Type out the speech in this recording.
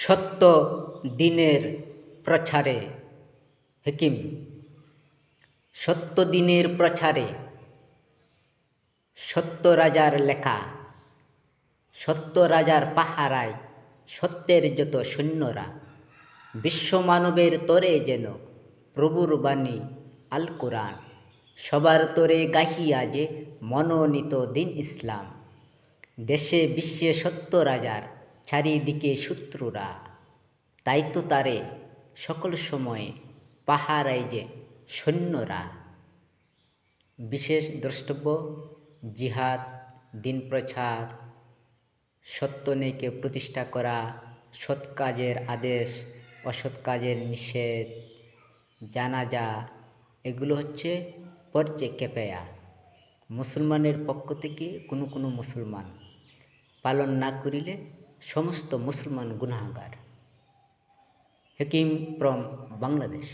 সত্য দিনের প্রচারে হিকিম। সত্য দিনের প্রচারে সত্য রাজার লেখা, সত্য রাজার পাহারায় সত্যের যত সৈন্যরা, বিশ্ব মানবের তরে যেন প্রভুর বাণী আল কোরআন, সবার তরে গাহিয়া যে মনোনীত দিন ইসলাম। দেশে বিশ্বে সত্য রাজার চারিদিকে শত্রুরা, তাই তো তারে সকল সময়ে পাহারায় যে সৈন্যরা। বিশেষ দ্রষ্টব্য: জিহাদ, দিন প্রচার, সত্য ন্যায়কে প্রতিষ্ঠা করা, সৎ কাজের আদেশ, অসৎ কাজের নিষেধ, জানাজা, এগুলো হচ্ছে পর্যায়ে কেফায়া। মুসলমানের পক্ষ থেকে কোনো মুসলমান পালন না করিলে সমস্ত মুসলমান গুনাহগার। হিকিম ফ্রম বাংলাদেশ।